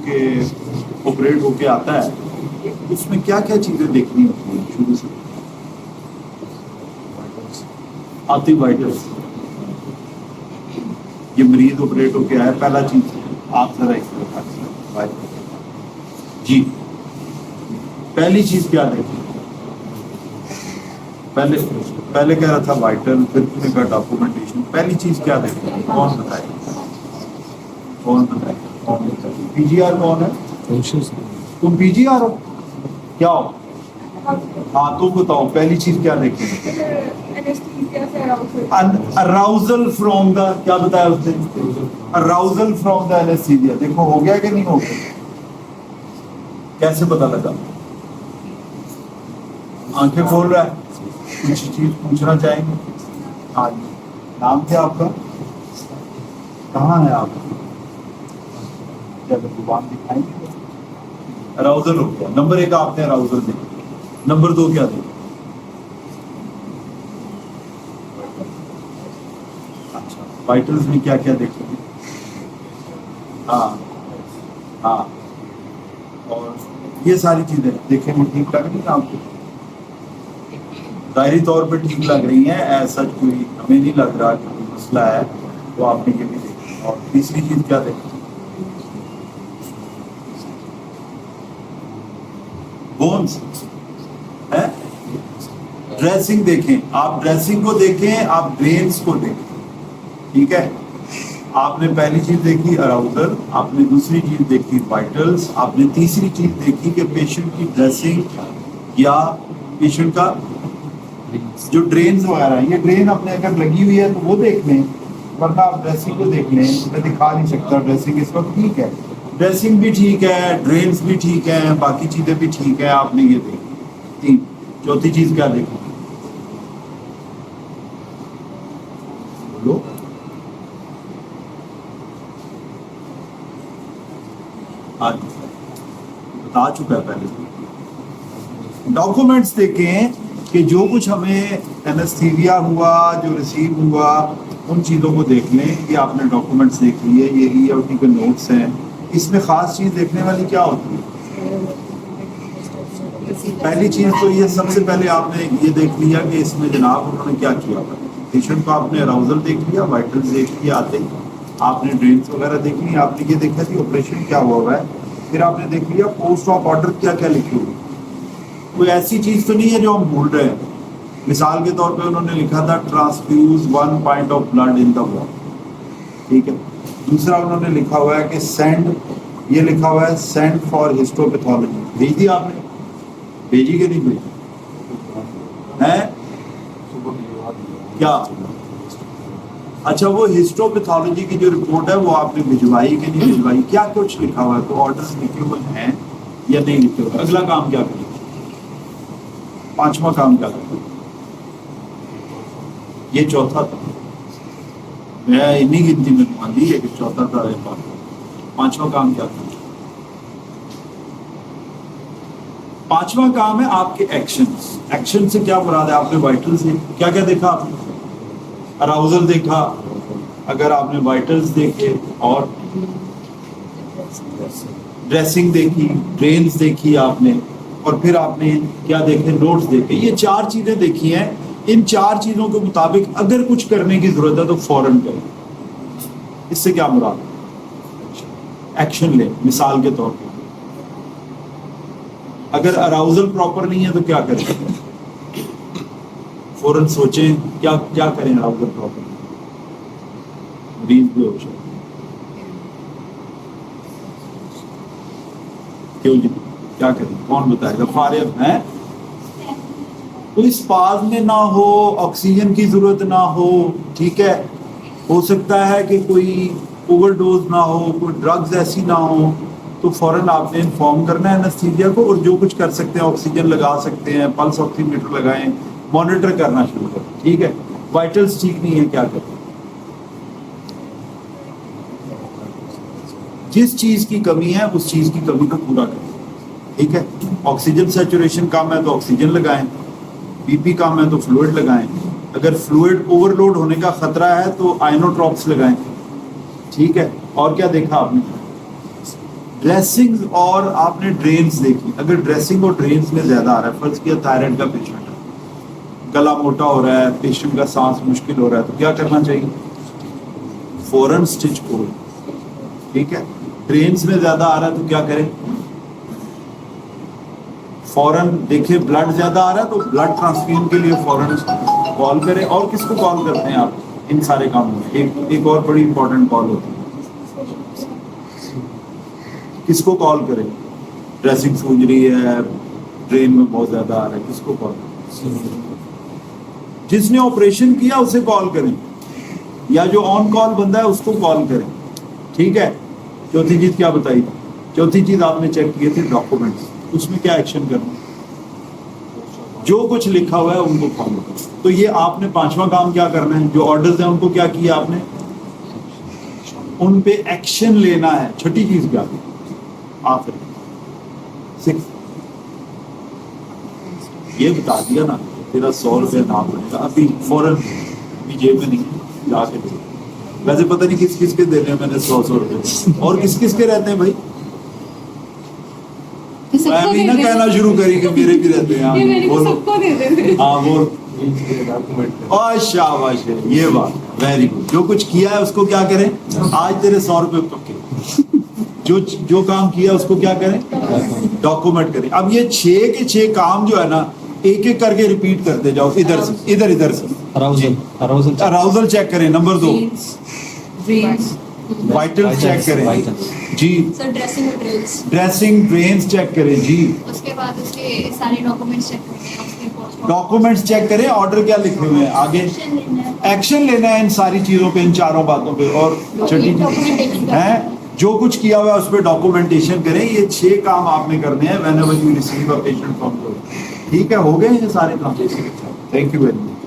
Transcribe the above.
के ऑपरेट होके आता है, उसमें क्या क्या चीज़ें देखनी होती हैं शुरू से आती वाइटल्स। ये मरीज ऑपरेट होके आया, पहला चीज आप जरा एक जी, पहली चीज क्या देखी? पहले कह रहा था वाइटल, फिर तुमने कहा डॉक्यूमेंटेशन। पहली चीज क्या देखी? कौन बताएगा? कौन बताएगा? पीजीआर कौन है? तुम पीजीआर हो क्या हो? हाँ तुम बताओ पहली चीज क्या देखेंगे? अराउजल फ्रॉम द, क्या बताया उसने? Arousal from the anaesthesia. देखो हो गया कि नहीं हो गया? कैसे पता लगा? आंखें खोल रहा है, कुछ चीज पूछना चाहेंगे? हाँ जी, नाम क्या आपका? कहाँ है आप? क्या जुबान दिखाएंगे? अराउजल हो गया। नंबर 1 आपने अराउजल देखा। नंबर 2 क्या देखा? अच्छा, वाइटल्स में क्या क्या देखेंगे? हाँ हाँ, और ये सारी चीजें देखने में ठीक लग रही है आपको? जाहिरी तौर पे ठीक लग रही हैं, ऐसा कोई हमें नहीं लग रहा कि कोई मसला है, तो आपने ये भी देखी। और तीसरी चीज क्या देखी? बोन्स है। ड्रेसिंग देखें, आप ड्रेसिंग को देखें, आप ड्रेन्स को देखें, ठीक है? आपने पहली चीज देखी अराउजल, आपने दूसरी चीज देखी वाइटल्स, आपने तीसरी चीज देखी कि पेशेंट की ड्रेसिंग या पेशेंट का जो ड्रेन्स वगैरह है, ये ड्रेन अपने अगर लगी हुई है तो वो देख लें, वरना आप ड्रेसिंग को देख लें। मैं दिखा नहीं सकता, ड्रेसिंग इस वक्त ठीक है, ड्रेसिंग भी ठीक है, ड्रेन्स भी ठीक है, बाकी चीजें भी ठीक है, आपने ये देखी। तीन, चौथी चीज क्या देखी? बोलो। आज बता चुका है पहले। डॉक्यूमेंट्स देखें कि जो कुछ हमें एनेस्थीसिया हुआ, जो रिसीव हुआ, उन चीज़ों को देख लें। ये आपने डॉक्यूमेंट्स देख लिए, ये ईआरटी के नोट्स हैं। इसमें ख़ास चीज़ देखने वाली क्या होती है? पहली चीज़ तो ये, सबसे पहले आपने ये देख लिया कि इसमें जनाब उन्होंने क्या किया। पेशेंट को आपने अराउजल देख लिया, वाइटल्स देख लिया, आते ही आपने ड्रेन्स वगैरह देख ली, आपने ये देखा कि ऑपरेशन क्या हुआ है। फिर आपने देख लिया पोस्ट ऑफ ऑर्डर क्या क्या लिखी हुई। कोई ऐसी चीज तो नहीं है जो हम भूल रहे हैं। मिसाल के तौर पे उन्होंने लिखा था transfuse 1 point of blood in the wall, ठीक है। दूसरा उन्होंने लिखा हुआ है कि सेंड, ये लिखा हुआ है सेंड फॉर हिस्टोपैथोलॉजी। भेज दी आपने? भेजी कि नहीं भेजी है? क्या? अच्छा, वो हिस्टोपैथोलॉजी की जो रिपोर्ट है वो आपने भिजवाई कि नहीं भिजवाई? क्या कुछ लिखा हुआ है? तो ऑर्डर्स लिखे हुए हैं या नहीं लिखे हुए? अगला काम क्या करें? पांचवा काम क्या करें? ये चौथा था, मैं इन्हीं गिनती में मान ली है कि चौथा था। पांचवा काम क्या था? पांचवा काम है आपके एक्शंस। एक्शन से क्या मुराद है? आपने वाइटल्स क्या क्या देखा? आपने अराउजल देखा, अगर आपने वाइटल्स देखे और ड्रेसिंग देखी, ड्रेन्स देखी आपने, और फिर आपने क्या देखे? नोट्स देखे। ये 4 चीजें देखी हैं। इन 4 चीजों के मुताबिक अगर कुछ करने की जरूरत है तो फौरन करें। इससे क्या मुराद? एक्शन ले। मिसाल के तौर पर अगर अराउजल प्रॉपर नहीं है तो क्या करें? फौरन सोचें क्या क्या करें अराउजल प्रॉपर। मरीज बेहोश है, क्यों जी? क्या करें? कौन बताएगा? फारिग है, कोई स्पाज में ना हो, ऑक्सीजन की जरूरत ना हो, ठीक है। हो सकता है कि कोई ओवरडोज ना हो, कोई ड्रग्स ऐसी ना हो, तो फौरन आपने इन्फॉर्म करना है एनेस्थीसिया को, और जो कुछ कर सकते हैं, ऑक्सीजन लगा सकते हैं, पल्स ऑक्सीमीटर लगाएं, मॉनिटर करना शुरू करें, ठीक है। वाइटल्स ठीक नहीं है, क्या करें? जिस चीज की कमी है उस चीज की कमी को पूरा करें, ठीक है। ऑक्सीजन सैचुरेशन कम है तो ऑक्सीजन लगाएं, बीपी कम है तो फ्लूइड लगाएं, अगर फ्लूइड ओवरलोड होने का खतरा है तो आइनोट्रॉप्स लगाएं, ठीक है। और क्या देखा आपने? ड्रेसिंग और आपने ड्रेन्स देखी, अगर ड्रेसिंग और ड्रेन्स में ज्यादा आ रहा है, फर्ज किया थायराइड का पेशेंट है, गला मोटा हो रहा है, पेशेंट का सांस मुश्किल हो रहा है, तो क्या करना चाहिए? फौरन स्टिच खोल, ठीक है। ड्रेन्स में ज्यादा आ रहा है तो क्या करें? फौरन देखे ब्लड ज्यादा आ रहा है तो ब्लड ट्रांसफ्यूजन के लिए फौरन कॉल करें। और किसको कॉल करते हैं आप इन सारे कामों में? एक और बड़ी इंपॉर्टेंट कॉल होती है, किसको कॉल करें? ड्रेसिंग सूज रही है, ड्रेन में बहुत ज्यादा आ रहा है, किसको कॉल करें? जिसने ऑपरेशन किया उसे कॉल करें, या जो ऑन कॉल बंदा है उसको कॉल करें, ठीक है। चौथी चीज क्या बताई? चौथी चीज आपने चेक किए थे डॉक्यूमेंट्स, उसमें क्या एक्शन करना, जो कुछ लिखा हुआ है उनको फॉलो करो। तो ये आपने पांचवा काम क्या करना है, जो ऑर्डर्स हैं उनको क्या किया आपने, उन पे एक्शन लेना है। छठी चीज क्या है? आखिरी 6 ये बता दिया ना, तेरा 100 रुपये ना पड़ेगा अभी फौरन, अभी जेब में नहीं जाके दे। वैसे पता नहीं किस किस के देने हैं मैंने 100 रुपये, और किस किस के रहते हैं भाई? मैं भी ना कहना शुरू करी कि मेरे भी रहते हैं। सबको दे देते। हाँ बोल। और शाबाश है, ये बात वेरी गुड। जो कुछ किया है उसको क्या करें? आज तेरे 100 रुपये पक्के। जो काम किया उसको क्या करें? डॉक्यूमेंट करें। अब ये 6 के 6 काम जो है ना, एक एक करके रिपीट करते जाओ, इधर से इधर से। अराउजल चेक करें, नंबर 2 वाइटल चेक करें जी, सर ड्रेसिंग ड्रेन्स चेक करें जी, उसके बाद उसके सारे डॉक्यूमेंट्स चेक करने हैं, उसके पोस्ट डॉक्यूमेंट्स चेक करें, ऑर्डर क्या लिखे हुए हैं, आगे एक्शन लेना है इन सारी चीजों पे, इन चारों बातों पे। और छठी चीज है जो कुछ किया हुआ है उस पर डॉक्यूमेंटेशन करें। ये 6 काम आपने करने हैं whenever you receive a patient from. ठीक है, हो गए ये सारे काम। Thank you very much.